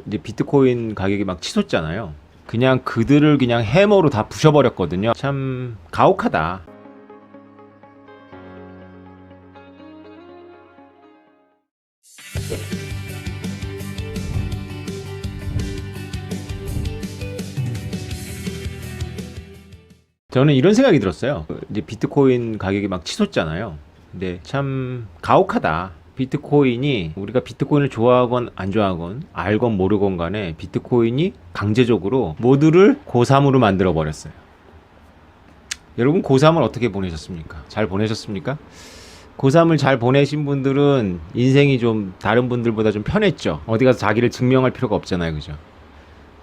이제 비트코인 가격이 막 치솟잖아요. 그냥 그들을 그냥 해머로 다 부셔버렸거든요. 참 가혹하다. 저는 이런 생각이 들었어요. 이제 비트코인 가격이 막 치솟잖아요. 근데 참 가혹하다. 비트코인이 우리가 비트코인을 좋아하건 안 좋아하건 알건 모르건 간에 비트코인이 강제적으로 모두를 고3으로 만들어 버렸어요. 여러분 고3을 어떻게 보내셨습니까? 잘 보내셨습니까? 고3을 잘 보내신 분들은 인생이 좀 다른 분들보다 좀 편했죠. 어디 가서 자기를 증명할 필요가 없잖아요. 그죠?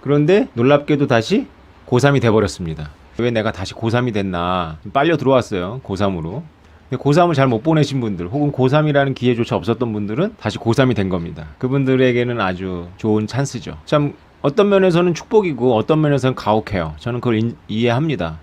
그런데 놀랍게도 다시 고3이 돼버렸습니다. 왜 내가 다시 고3이 됐나 빨려 들어왔어요. 고3으로. 고3을 잘 못 보내신 분들 혹은 고3이라는 기회조차 없었던 분들은 다시 고3이 된 겁니다. 그분들에게는 아주 좋은 찬스죠. 참 어떤 면에서는 축복이고 어떤 면에서는 가혹해요. 저는 그걸 이해합니다.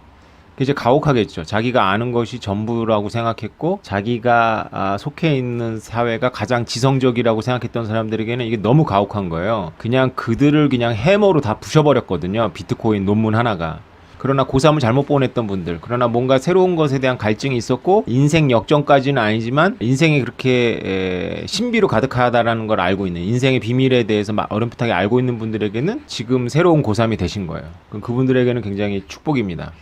이제 가혹하겠죠. 자기가 아는 것이 전부라고 생각했고 자기가 속해 있는 사회가 가장 지성적이라고 생각했던 사람들에게는 이게 너무 가혹한 거예요. 그냥 그들을 그냥 해머로 다 부셔버렸거든요. 비트코인 논문 하나가. 그러나 고3을 잘못 보냈던 분들, 그러나 뭔가 새로운 것에 대한 갈증이 있었고 인생 역전까지는 아니지만 인생이 그렇게 신비로 가득하다라는 걸 알고 있는, 인생의 비밀에 대해서 어렴풋하게 알고 있는 분들에게는 지금 새로운 고3이 되신 거예요. 그럼 그분들에게는 굉장히 축복입니다.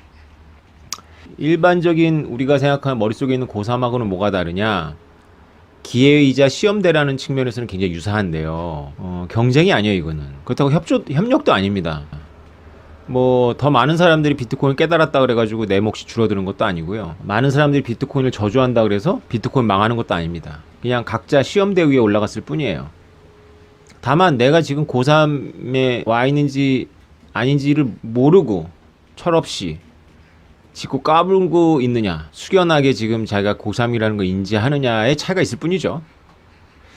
일반적인 우리가 생각하는 머릿속에 있는 고3하고는 뭐가 다르냐? 기회이자 시험대라는 측면에서는 굉장히 유사한데요. 경쟁이 아니에요, 이거는. 그렇다고 협력도 아닙니다. 뭐 더 많은 사람들이 비트코인을 깨달았다 그래가지고 내 몫이 줄어드는 것도 아니고요. 많은 사람들이 비트코인을 저주한다 그래서 비트코인 망하는 것도 아닙니다. 그냥 각자 시험대 위에 올라갔을 뿐이에요. 다만 내가 지금 고3에 와 있는지 아닌지를 모르고 철없이 짚고 까불고 있느냐, 숙연하게 지금 자기가 고3이라는 걸 인지하느냐의 차이가 있을 뿐이죠.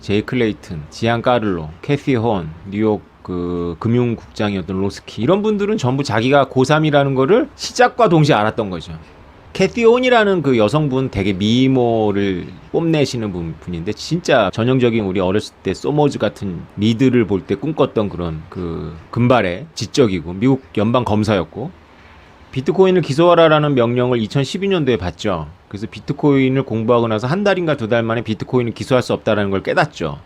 제이 클레이튼, 지안 까를로, 캐시 혼, 뉴욕 금융국장이었던 로스키, 이런 분들은 전부 자기가 고3이라는 거를 시작과 동시에 알았던 거죠. 캐시 혼이라는 그 여성분 되게 미모를 뽐내시는 분인데 진짜 전형적인 우리 어렸을 때 소머즈 같은 미드를 볼 때 꿈꿨던 그런 그 금발의 지적이고 미국 연방 검사였고, 비트코인을 기소하라라는 명령을 2012년도에 받죠. 그래서 비트코인을 공부하고 나서 한 달인가 두 달 만에 비트코인을 기소할 수 없다는 걸 깨닫죠.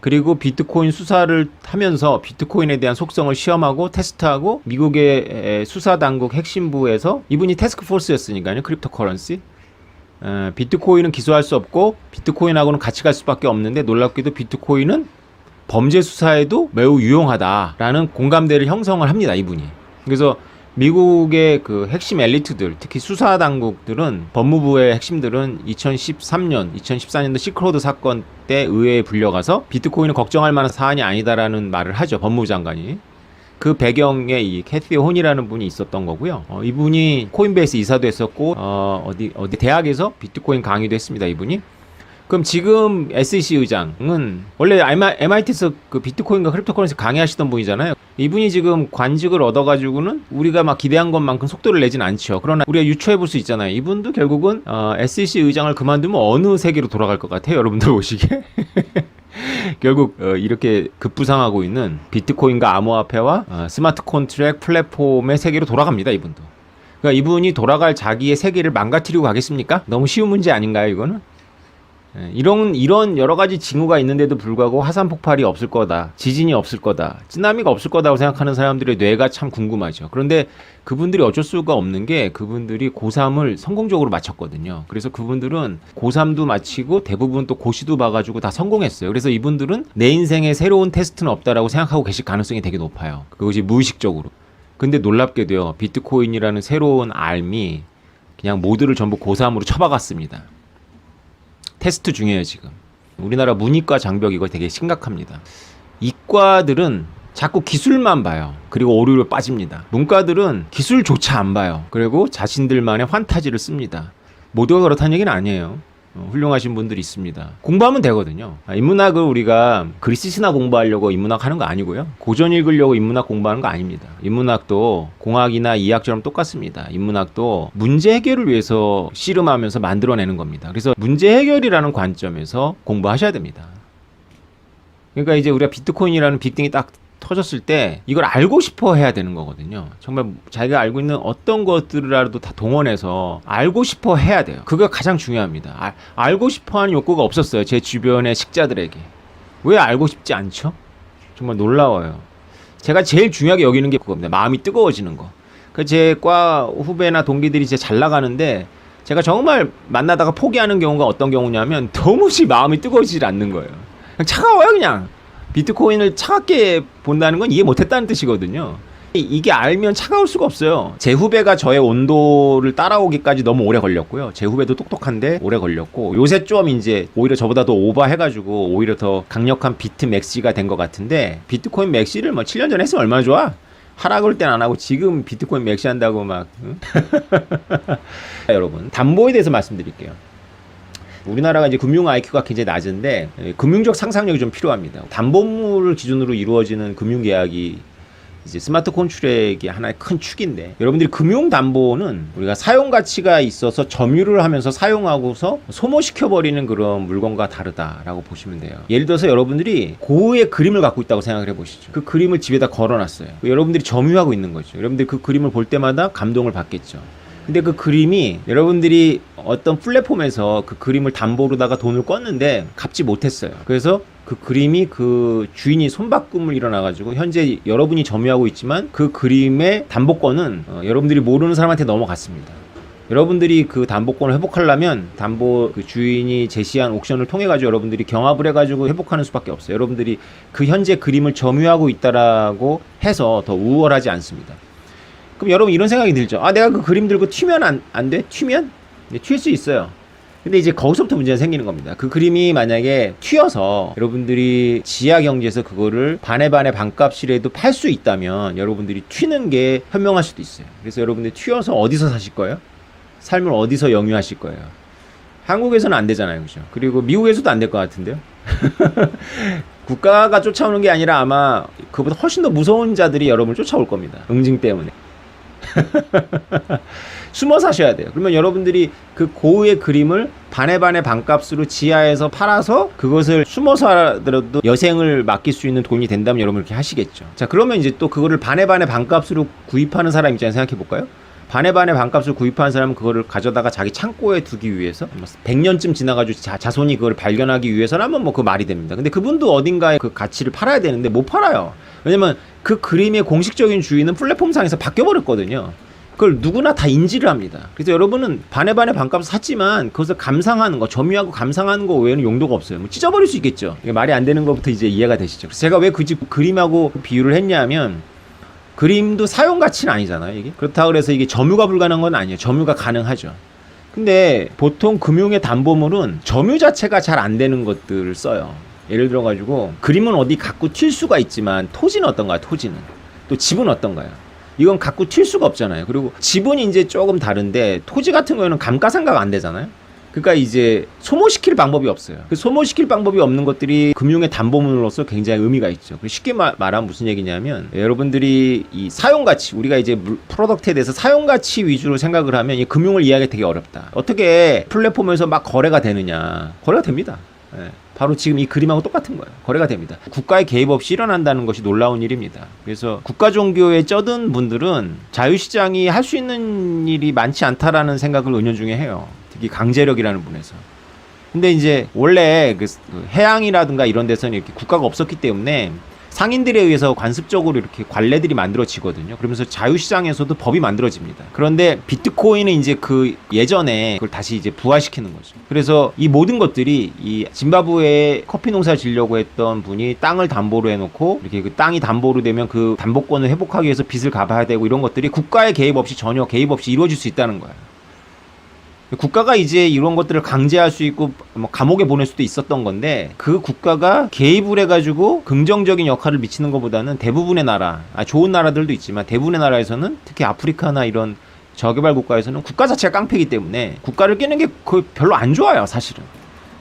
그리고 비트코인 수사를 하면서 비트코인에 대한 속성을 시험하고 테스트하고 미국의 수사당국 핵심부에서, 이분이 태스크포스였으니까요. 크립토커런시. 비트코인은 기소할 수 없고 비트코인하고는 같이 갈 수밖에 없는데 놀랍게도 비트코인은 범죄 수사에도 매우 유용하다라는 공감대를 형성을 합니다. 이분이. 그래서 미국의 그 핵심 엘리트들, 특히 수사 당국들은, 법무부의 핵심들은 2013년, 2014년도 실크로드 사건 때 의회에 불려가서 비트코인은 걱정할 만한 사안이 아니다라는 말을 하죠. 법무부 장관이. 그 배경에 이 캐시 혼이라는 분이 있었던 거고요. 이분이 코인베이스 이사도 했었고, 어디 대학에서 비트코인 강의도 했습니다. 이분이. 그럼 지금 SEC 의장은 원래 MIT에서 그 비트코인과 크립토커런시 강의하시던 분이잖아요. 이분이 지금 관직을 얻어가지고는 우리가 막 기대한 것만큼 속도를 내진 않죠. 그러나 우리가 유추해볼 수 있잖아요. 이분도 결국은 SEC 의장을 그만두면 어느 세계로 돌아갈 것 같아요? 여러분들 보시기에. 결국 이렇게 급부상하고 있는 비트코인과 암호화폐와 스마트 컨트랙 플랫폼의 세계로 돌아갑니다. 이분도. 그러니까 이분이 돌아갈 자기의 세계를 망가뜨리고 가겠습니까? 너무 쉬운 문제 아닌가요? 이거는? 이런 여러 가지 징후가 있는데도 불구하고 화산 폭발이 없을 거다, 지진이 없을 거다, 쓰나미가 없을 거다고 생각하는 사람들의 뇌가 참 궁금하죠. 그런데 그분들이 어쩔 수가 없는 게 그분들이 고3을 성공적으로 마쳤거든요. 그래서 그분들은 고3도 마치고 대부분 또 고시도 봐가지고 다 성공했어요. 그래서 이분들은 내 인생에 새로운 테스트는 없다라고 생각하고 계실 가능성이 되게 높아요. 그것이 무의식적으로. 근데 놀랍게도요, 비트코인이라는 새로운 알미 그냥 모두를 전부 고3으로 쳐박았습니다. 테스트 중이에요. 지금 우리나라 문이과 장벽 이거 되게 심각합니다. 이과들은 자꾸 기술만 봐요. 그리고 오류로 빠집니다. 문과들은 기술조차 안 봐요. 그리고 자신들만의 환타지를 씁니다. 모두가 그렇다는 얘기는 아니에요. 훌륭하신 분들이 있습니다. 공부하면 되거든요. 인문학을 우리가 그리스 신화 공부하려고 인문학 하는 거 아니고요. 고전 읽으려고 인문학 공부하는 거 아닙니다. 인문학도 공학이나 이학처럼 똑같습니다. 인문학도 문제 해결을 위해서 씨름하면서 만들어내는 겁니다. 그래서 문제 해결이라는 관점에서 공부하셔야 됩니다. 그러니까 이제 우리가 비트코인이라는 빅띵이 딱 터졌을 때 이걸 알고 싶어 해야 되는 거거든요. 정말 자기가 알고 있는 어떤 것들이라도 다 동원해서 알고 싶어 해야 돼요. 그거 가장 중요합니다. 알고 싶어 하는 욕구가 없었어요. 제 주변의 식자들에게. 왜 알고 싶지 않죠? 정말 놀라워요. 제가 제일 중요하게 여기는 게 그겁니다. 마음이 뜨거워지는 거. 제 과 후배나 동기들이 진짜 잘 나가는데 제가 정말 만나다가 포기하는 경우가 어떤 경우냐면 도무지 마음이 뜨거워지질 않는 거예요. 그냥 차가워요 그냥. 비트코인을 차갑게 본다는 건 이해 못했다는 뜻이거든요. 이게 알면 차가울 수가 없어요. 제 후배가 저의 온도를 따라오기까지 너무 오래 걸렸고요. 제 후배도 똑똑한데 오래 걸렸고 요새 좀 이제 오히려 저보다 더 오버해가지고 오히려 더 강력한 비트 맥시가 된 것 같은데 비트코인 맥시를 뭐 7년 전에 했으면 얼마나 좋아? 하라 그럴 땐 안 하고 지금 비트코인 맥시 한다고 막 응? 여러분 담보에 대해서 말씀드릴게요. 우리나라가 이제 금융 IQ가 굉장히 낮은데 금융적 상상력이 좀 필요합니다. 담보물을 기준으로 이루어지는 금융 계약이 이제 스마트 콘트랙이 하나의 큰 축인데 여러분들이 금융 담보는 우리가 사용 가치가 있어서 점유를 하면서 사용하고서 소모시켜 버리는 그런 물건과 다르다라고 보시면 돼요. 예를 들어서 여러분들이 고흐의 그림을 갖고 있다고 생각을 해보시죠. 그 그림을 집에다 걸어놨어요. 여러분들이 점유하고 있는 거죠. 여러분들이 그 그림을 볼 때마다 감동을 받겠죠. 근데 그 그림이 여러분들이 어떤 플랫폼에서 그 그림을 담보로다가 돈을 껐는데 갚지 못했어요. 그래서 그 그림이 그 주인이 손바꿈을 일어나가지고 현재 여러분이 점유하고 있지만 그 그림의 담보권은 여러분들이 모르는 사람한테 넘어갔습니다. 여러분들이 그 담보권을 회복하려면 담보 그 주인이 제시한 옥션을 통해 가지고 여러분들이 경합을 해가지고 회복하는 수밖에 없어요. 여러분들이 그 현재 그림을 점유하고 있다라고 해서 더 우월하지 않습니다. 그럼 여러분 이런 생각이 들죠. 아, 내가 그 그림 들고 튀면 안 돼? 튀면? 네, 튈 수 있어요. 근데 이제 거기서부터 문제가 생기는 겁니다. 그 그림이 만약에 튀어서 여러분들이 지하 경제에서 그거를 반의 반값이라도 팔 수 있다면 여러분들이 튀는 게 현명할 수도 있어요. 그래서 여러분들이 튀어서 어디서 사실 거예요? 삶을 어디서 영유하실 거예요? 한국에서는 안 되잖아요. 그죠? 그리고 미국에서도 안 될 것 같은데요? 국가가 쫓아오는 게 아니라 아마 그보다 훨씬 더 무서운 자들이 여러분을 쫓아올 겁니다. 응징 때문에. 숨어 사셔야 돼요. 그러면 여러분들이 그 고흐의 그림을 반의 반값으로 지하에서 팔아서 그것을 숨어서 하더라도 여생을 맡길 수 있는 돈이 된다면 여러분 이렇게 하시겠죠. 자, 그러면 이제 또 그거를 반의 반값으로 구입하는 사람 입장에서 생각해 볼까요? 반의 반값을 구입하는 사람은 그거를 가져다가 자기 창고에 두기 위해서 100년쯤 지나가지고 자손이 그걸 발견하기 위해서라면 뭐 그 말이 됩니다. 근데 그분도 어딘가에 그 가치를 팔아야 되는데 못 팔아요. 왜냐면 그 그림의 공식적인 주인은 플랫폼상에서 바뀌어버렸거든요. 그걸 누구나 다 인지를 합니다. 그래서 여러분은 반의 반값을 샀지만 그것을 감상하는 거, 점유하고 감상하는 거 외에는 용도가 없어요. 뭐 찢어버릴 수 있겠죠. 이게 말이 안 되는 것부터 이제 이해가 되시죠. 그래서 제가 왜 그 집 그림하고 비유를 했냐면 그림도 사용 가치는 아니잖아요, 이게. 그렇다고 해서 이게 점유가 불가능한 건 아니에요. 점유가 가능하죠. 근데 보통 금융의 담보물은 점유 자체가 잘 안 되는 것들을 써요. 예를 들어가지고 그림은 어디 갖고 튈 수가 있지만 토지는 어떤가요? 토지는. 또 집은 어떤가요? 이건 갖고 튈 수가 없잖아요. 그리고 집은 이제 조금 다른데 토지 같은 경우에는 감가상각가 안 되잖아요. 그러니까 이제 소모시킬 방법이 없어요. 그 소모시킬 방법이 없는 것들이 금융의 담보물로서 굉장히 의미가 있죠. 쉽게 말하면 무슨 얘기냐면 여러분들이 이 사용가치, 우리가 이제 프로덕트에 대해서 사용가치 위주로 생각을 하면 이 금융을 이해하기 되게 어렵다. 어떻게 플랫폼에서 막 거래가 되느냐. 거래가 됩니다. 네. 바로 지금 이 그림하고 똑같은 거예요. 거래가 됩니다. 국가의 개입 없이 일어난다는 것이 놀라운 일입니다. 그래서 국가 종교에 쩌든 분들은 자유시장이 할 수 있는 일이 많지 않다라는 생각을 은연중에 해요. 특히 강제력이라는 분에서. 근데 이제 원래 그 해양이라든가 이런 데서는 이렇게 국가가 없었기 때문에 상인들에 의해서 관습적으로 이렇게 관례들이 만들어지거든요. 그러면서 자유시장에서도 법이 만들어집니다. 그런데 비트코인은 이제 그 예전에 그걸 다시 이제 부활시키는 거죠. 그래서 이 모든 것들이 이 짐바브웨에 커피 농사 지려고 했던 분이 땅을 담보로 해놓고 이렇게 그 땅이 담보로 되면 그 담보권을 회복하기 위해서 빚을 갚아야 되고 이런 것들이 국가의 개입 없이 전혀 개입 없이 이루어질 수 있다는 거예요. 국가가 이제 이런 것들을 강제할 수 있고 뭐 감옥에 보낼 수도 있었던 건데 그 국가가 개입을 해가지고 긍정적인 역할을 미치는 것보다는 대부분의 나라, 좋은 나라들도 있지만 대부분의 나라에서는 특히 아프리카나 이런 저개발 국가에서는 국가 자체가 깡패이기 때문에 국가를 끼는 게 별로 안 좋아요, 사실은.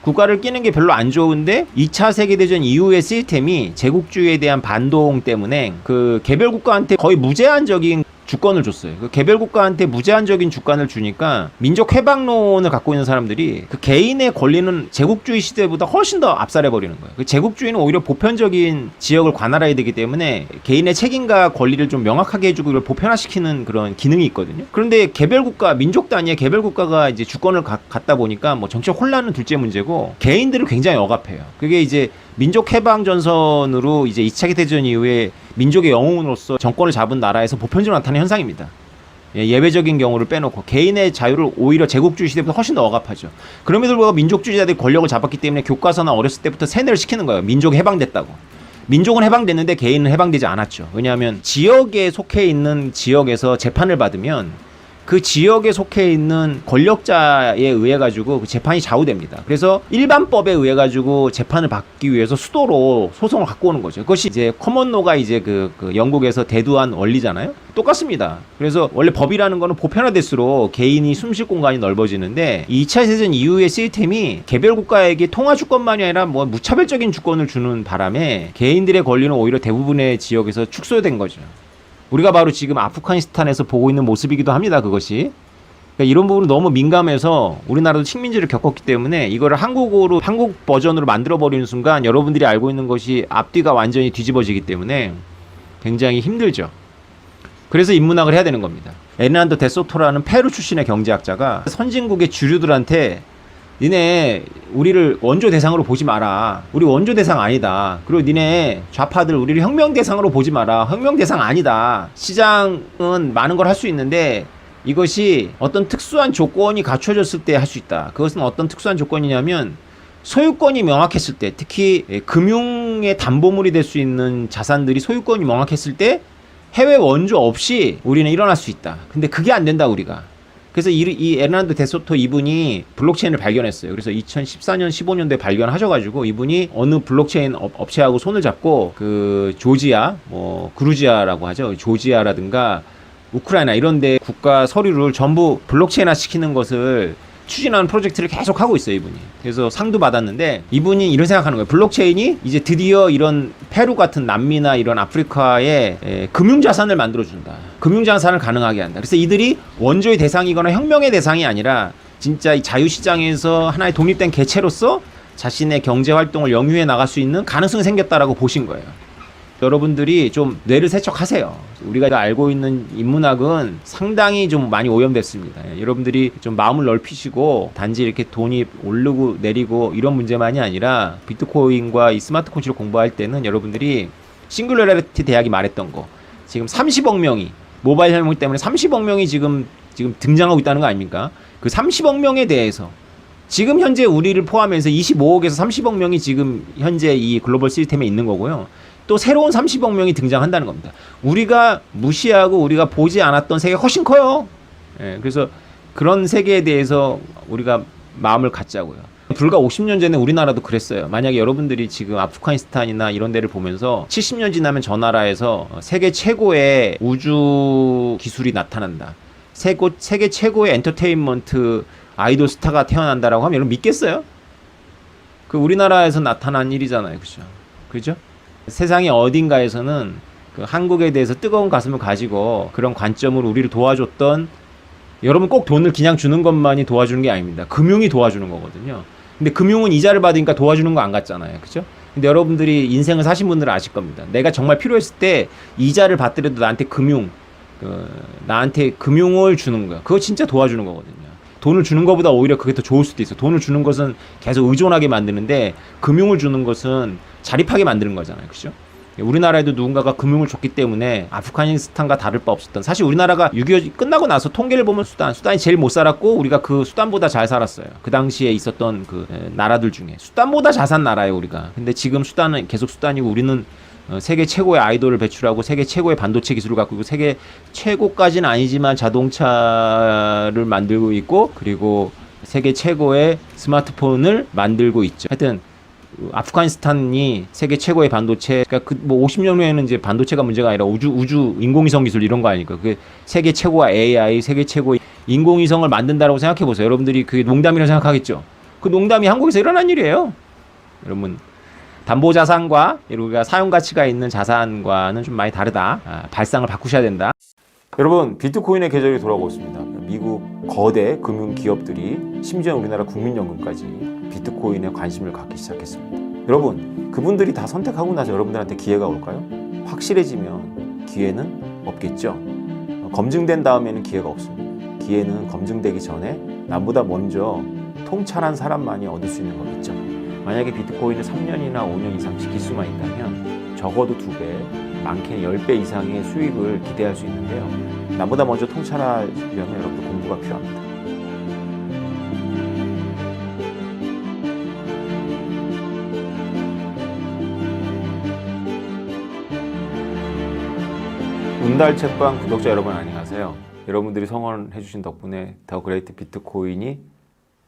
국가를 끼는 게 별로 안 좋은데 2차 세계대전 이후의 시스템이 제국주의에 대한 반동 때문에 그 개별 국가한테 거의 무제한적인 주권을 줬어요. 그 개별 국가한테 무제한적인 주권을 주니까 민족 해방론을 갖고 있는 사람들이 그 개인의 권리는 제국주의 시대보다 훨씬 더 압살해 버리는 거예요. 그 제국주의는 오히려 보편적인 지역을 관할해야 되기 때문에 개인의 책임과 권리를 좀 명확하게 해주고 이걸 보편화시키는 그런 기능이 있거든요. 그런데 개별 국가, 민족 단위의 개별 국가가 이제 주권을 갖다 보니까 뭐 정치적 혼란은 둘째 문제고 개인들을 굉장히 억압해요. 그게 이제 민족 해방 전선으로 이제 2차 대전 이후에 민족의 영웅으로서 정권을 잡은 나라에서 보편적으로 나타나는 현상입니다. 예외적인 경우를 빼놓고 개인의 자유를 오히려 제국주의 시대보다 훨씬 더 억압하죠. 그럼에도 불구하고 민족주의자들이 권력을 잡았기 때문에 교과서나 어렸을 때부터 세뇌를 시키는 거예요. 민족이 해방됐다고. 민족은 해방됐는데 개인은 해방되지 않았죠. 왜냐하면 지역에 속해 있는 지역에서 재판을 받으면 그 지역에 속해 있는 권력자에 의해 가지고 그 재판이 좌우됩니다. 그래서 일반법에 의해 가지고 재판을 받기 위해서 수도로 소송을 갖고 오는 거죠. 그것이 이제 커먼로가 이제 그 영국에서 대두한 원리잖아요. 똑같습니다. 그래서 원래 법이라는 거는 보편화될수록 개인이 숨쉴 공간이 넓어지는데 2차 세전 이후의 시스템이 개별 국가에게 통화 주권만이 아니라 뭐 무차별적인 주권을 주는 바람에 개인들의 권리는 오히려 대부분의 지역에서 축소된 거죠. 우리가 바로 지금 아프가니스탄에서 보고 있는 모습이기도 합니다. 그것이. 그러니까 이런 부분은 너무 민감해서 우리나라도 식민지를 겪었기 때문에 이거를 한국 버전으로 만들어버리는 순간 여러분들이 알고 있는 것이 앞뒤가 완전히 뒤집어지기 때문에 굉장히 힘들죠. 그래서 인문학을 해야 되는 겁니다. 에르난도 데소토라는 페루 출신의 경제학자가 선진국의 주류들한테 니네 우리를 원조 대상으로 보지 마라. 우리 원조 대상 아니다. 그리고 니네 좌파들 우리를 혁명 대상으로 보지 마라. 혁명 대상 아니다. 시장은 많은 걸 할 수 있는데 이것이 어떤 특수한 조건이 갖춰졌을 때 할 수 있다. 그것은 어떤 특수한 조건이냐면 소유권이 명확했을 때, 특히 금융의 담보물이 될 수 있는 자산들이 소유권이 명확했을 때 해외 원조 없이 우리는 일어날 수 있다. 근데 그게 안 된다 우리가. 그래서 이 에르난도 데소토 이분이 블록체인을 발견했어요. 그래서 2014년 15년도에 발견하셔가지고 이분이 어느 블록체인 업체하고 손을 잡고 그 조지아, 뭐 그루지아라고 하죠. 조지아라든가 우크라이나 이런데 국가 서류를 전부 블록체인화 시키는 것을 추진하는 프로젝트를 계속 하고 있어요, 이분이. 그래서 상도 받았는데 이분이 이런 생각하는 거예요. 블록체인이 이제 드디어 이런 페루 같은 남미나 이런 아프리카에 금융자산을 만들어준다. 금융자산을 가능하게 한다. 그래서 이들이 원조의 대상이거나 혁명의 대상이 아니라 진짜 이 자유시장에서 하나의 독립된 개체로서 자신의 경제활동을 영위해 나갈 수 있는 가능성이 생겼다라고 보신 거예요. 여러분들이 좀 뇌를 세척하세요. 우리가 알고 있는 인문학은 상당히 좀 많이 오염됐습니다. 여러분들이 좀 마음을 넓히시고 단지 이렇게 돈이 오르고 내리고 이런 문제만이 아니라 비트코인과 이 스마트 콘치를 공부할 때는 여러분들이 싱글러리티 대학이 말했던 거 지금 30억 명이 모바일 혁명 때문에 30억 명이 지금 등장하고 있다는 거 아닙니까? 그 30억 명에 대해서 지금 현재 우리를 포함해서 25억에서 30억 명이 지금 현재 이 글로벌 시스템에 있는 거고요. 또 새로운 30억 명이 등장한다는 겁니다. 우리가 무시하고 우리가 보지 않았던 세계가 훨씬 커요. 그래서 그런 세계에 대해서 우리가 마음을 갖자고요. 불과 50년 전에 우리나라도 그랬어요. 만약에 여러분들이 지금 아프가니스탄이나 이런 데를 보면서 70년 지나면 저 나라에서 세계 최고의 우주 기술이 나타난다. 세계 최고의 엔터테인먼트 아이돌 스타가 태어난다라고 하면 여러분 믿겠어요? 그 우리나라에서 나타난 일이잖아요. 그죠? 세상의 어딘가에서는 그 한국에 대해서 뜨거운 가슴을 가지고 그런 관점으로 우리를 도와줬던 여러분 꼭 돈을 그냥 주는 것만이 도와주는 게 아닙니다. 금융이 도와주는 거거든요. 근데 금융은 이자를 받으니까 도와주는 거 안 같잖아요. 그죠? 근데 여러분들이 인생을 사신 분들은 아실 겁니다. 내가 정말 필요했을 때 이자를 받더라도 나한테 금융을 주는 거야. 그거 진짜 도와주는 거거든요. 돈을 주는 것보다 오히려 그게 더 좋을 수도 있어. 돈을 주는 것은 계속 의존하게 만드는데 금융을 주는 것은 자립하게 만드는 거잖아요. 그죠? 우리나라에도 누군가가 금융을 줬기 때문에 아프가니스탄과 다를 바 없었던, 사실 우리나라가 6.25 끝나고 나서 통계를 보면 수단이 제일 못 살았고 우리가 그 수단보다 잘 살았어요. 그 당시에 있었던 그 나라들 중에 수단보다 잘 산 나라예요, 우리가. 근데 지금 수단은 계속 수단이고 우리는 세계 최고의 아이돌을 배출하고 세계 최고의 반도체 기술을 갖고 있고 세계 최고까지는 아니지만 자동차를 만들고 있고 그리고 세계 최고의 스마트폰을 만들고 있죠. 하여튼 아프가니스탄이 세계 최고의 반도체, 그러니까 뭐 50년 후에는 이제 반도체가 문제가 아니라 우주 인공위성 기술 이런 거 아니까. 그 세계 최고의 AI, 세계 최고의 인공위성을 만든다라고 생각해 보세요. 여러분들이 그게 농담이라고 생각하겠죠. 그 농담이 한국에서 일어난 일이에요. 여러분, 담보자산과 우리가 사용가치가 있는 자산과는 좀 많이 다르다. 발상을 바꾸셔야 된다. 여러분, 비트코인의 계절이 돌아오고 있습니다. 미국 거대 금융 기업들이 심지어 우리나라 국민연금까지 비트코인에 관심을 갖기 시작했습니다. 여러분, 그분들이 다 선택하고 나서 여러분들한테 기회가 올까요? 확실해지면 기회는 없겠죠. 검증된 다음에는 기회가 없습니다. 기회는 검증되기 전에 남보다 먼저 통찰한 사람만이 얻을 수 있는 거겠죠. 만약에 비트코인을 3년이나 5년 이상 지킬 수만 있다면 적어도 2배, 많게는 10배 이상의 수익을 기대할 수 있는데요. 나보다 먼저 통찰하려면 여러분들 공부가 필요합니다. 운달 책방 구독자 여러분 안녕하세요. 여러분들이 성원해 주신 덕분에 더 그레이트 비트코인이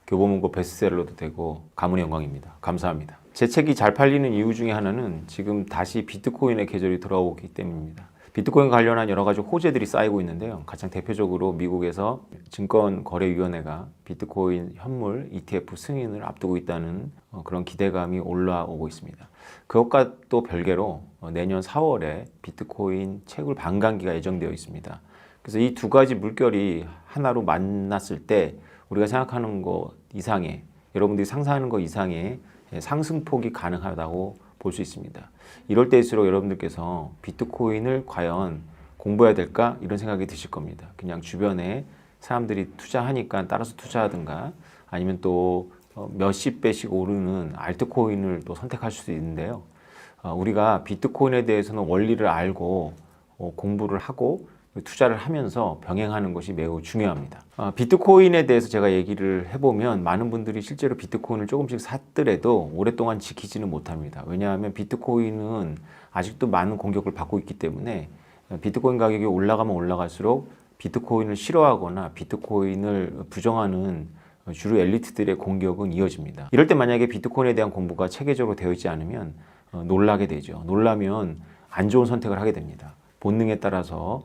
교보문고 베스트셀러도 되고 가문의 영광입니다. 감사합니다. 제 책이 잘 팔리는 이유 중에 하나는 지금 다시 비트코인의 계절이 돌아오기 때문입니다. 비트코인 관련한 여러 가지 호재들이 쌓이고 있는데요. 가장 대표적으로 미국에서 증권거래위원회가 비트코인 현물 ETF 승인을 앞두고 있다는 그런 기대감이 올라오고 있습니다. 그것과 또 별개로 내년 4월에 비트코인 채굴 반감기가 예정되어 있습니다. 그래서 이 두 가지 물결이 하나로 만났을 때 우리가 생각하는 것 이상의, 여러분들이 상상하는 것 이상의 상승폭이 가능하다고 볼 수 있습니다. 이럴 때일수록 여러분들께서 비트코인을 과연 공부해야 될까? 이런 생각이 드실 겁니다. 그냥 주변에 사람들이 투자하니까 따라서 투자하든가 아니면 또 몇십 배씩 오르는 알트코인을 또 선택할 수도 있는데요. 우리가 비트코인에 대해서는 원리를 알고 공부를 하고 투자를 하면서 병행하는 것이 매우 중요합니다. 비트코인에 대해서 제가 얘기를 해보면 많은 분들이 실제로 비트코인을 조금씩 샀더라도 오랫동안 지키지는 못합니다. 왜냐하면 비트코인은 아직도 많은 공격을 받고 있기 때문에 비트코인 가격이 올라가면 올라갈수록 비트코인을 싫어하거나 비트코인을 부정하는 주류 엘리트들의 공격은 이어집니다. 이럴 때 만약에 비트코인에 대한 공부가 체계적으로 되어 있지 않으면 놀라게 되죠. 놀라면 안 좋은 선택을 하게 됩니다. 본능에 따라서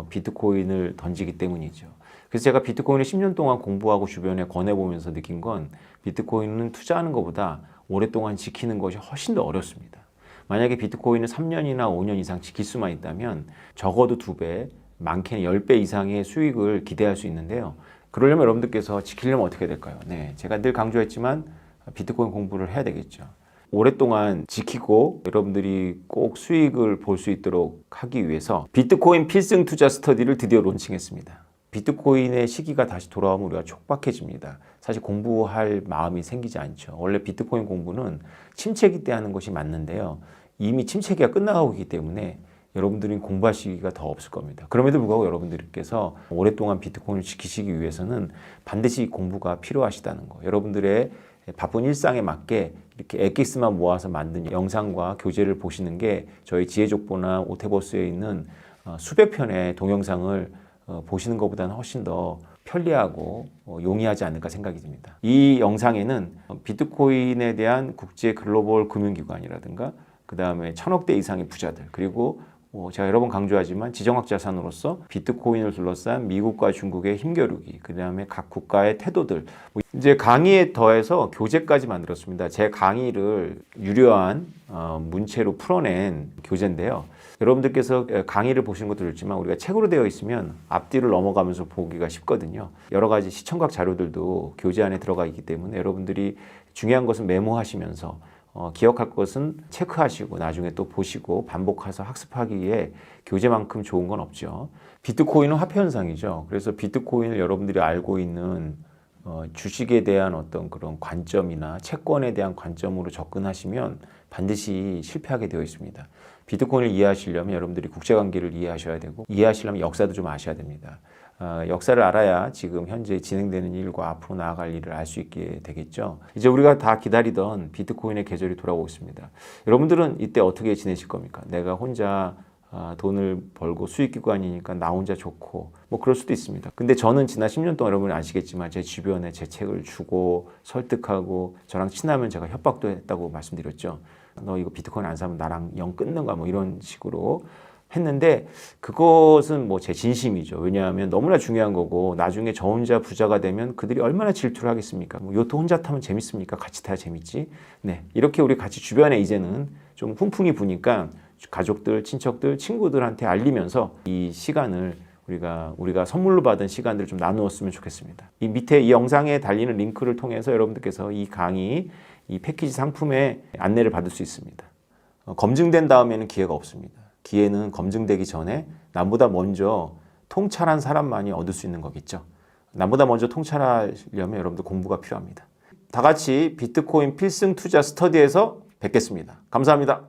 비트코인을 던지기 때문이죠. 그래서 제가 비트코인을 10년 동안 공부하고 주변에 권해보면서 느낀 건 비트코인은 투자하는 것보다 오랫동안 지키는 것이 훨씬 더 어렵습니다. 만약에 비트코인을 3년이나 5년 이상 지킬 수만 있다면 적어도 2배, 많게는 10배 이상의 수익을 기대할 수 있는데요. 그러려면 여러분들께서 지키려면 어떻게 될까요? 네, 제가 늘 강조했지만 비트코인 공부를 해야 되겠죠. 오랫동안 지키고 여러분들이 꼭 수익을 볼 수 있도록 하기 위해서 비트코인 필승 투자 스터디를 드디어 론칭했습니다. 비트코인의 시기가 다시 돌아오면 우리가 촉박해집니다. 사실 공부할 마음이 생기지 않죠. 원래 비트코인 공부는 침체기 때 하는 것이 맞는데요. 이미 침체기가 끝나가고 있기 때문에 여러분들이 공부할 시기가 더 없을 겁니다. 그럼에도 불구하고 여러분들께서 오랫동안 비트코인을 지키시기 위해서는 반드시 공부가 필요하시다는 거. 여러분들의 바쁜 일상에 맞게 이렇게 엑기스만 모아서 만든 영상과 교재를 보시는 게 저희 지혜족보나 오태버스에 있는 수백 편의 동영상을 보시는 것보다는 훨씬 더 편리하고 용이하지 않을까 생각이 듭니다. 이 영상에는 비트코인에 대한 국제 글로벌 금융기관이라든가 그 다음에 1000억 대 이상의 부자들 그리고 제가 여러 번 강조하지만 지정학 자산으로서 비트코인을 둘러싼 미국과 중국의 힘겨루기, 그 다음에 각 국가의 태도들, 이제 강의에 더해서 교재까지 만들었습니다. 제 강의를 유료한 문체로 풀어낸 교재인데요. 여러분들께서 강의를 보시는 것도 좋지만 우리가 책으로 되어 있으면 앞뒤를 넘어가면서 보기가 쉽거든요. 여러 가지 시청각 자료들도 교재 안에 들어가 있기 때문에 여러분들이 중요한 것은 메모하시면서 기억할 것은 체크하시고 나중에 또 보시고 반복해서 학습하기에 교재만큼 좋은 건 없죠. 비트코인은 화폐 현상이죠. 그래서 비트코인을 여러분들이 알고 있는 주식에 대한 어떤 그런 관점이나 채권에 대한 관점으로 접근하시면 반드시 실패하게 되어 있습니다. 비트코인을 이해하시려면 여러분들이 국제관계를 이해하셔야 되고 이해하시려면 역사도 좀 아셔야 됩니다. 역사를 알아야 지금 현재 진행되는 일과 앞으로 나아갈 일을 알 수 있게 되겠죠. 이제 우리가 다 기다리던 비트코인의 계절이 돌아오고 있습니다. 여러분들은 이때 어떻게 지내실 겁니까? 내가 혼자 돈을 벌고 수익기관이니까 나 혼자 좋고 뭐 그럴 수도 있습니다. 근데 저는 지난 10년 동안 여러분이 아시겠지만 제 주변에 제 책을 주고 설득하고 저랑 친하면 제가 협박도 했다고 말씀드렸죠. 너 이거 비트코인 안 사면 나랑 영 끊는가 뭐 이런 식으로 했는데 그것은 뭐 제 진심이죠. 왜냐하면 너무나 중요한 거고 나중에 저 혼자 부자가 되면 그들이 얼마나 질투를 하겠습니까? 뭐 요트 혼자 타면 재밌습니까? 같이 타야 재밌지. 네, 이렇게 우리 같이 주변에 이제는 좀 훈풍이 부니까 가족들, 친척들, 친구들한테 알리면서 이 시간을 우리가 선물로 받은 시간들을 좀 나누었으면 좋겠습니다. 이 밑에 이 영상에 달리는 링크를 통해서 여러분들께서 이 강의, 이 패키지 상품의 안내를 받을 수 있습니다. 검증된 다음에는 기회가 없습니다. 기회는 검증되기 전에 남보다 먼저 통찰한 사람만이 얻을 수 있는 거겠죠. 남보다 먼저 통찰하려면 여러분들 공부가 필요합니다. 다 같이 비트코인 필승 투자 스터디에서 뵙겠습니다. 감사합니다.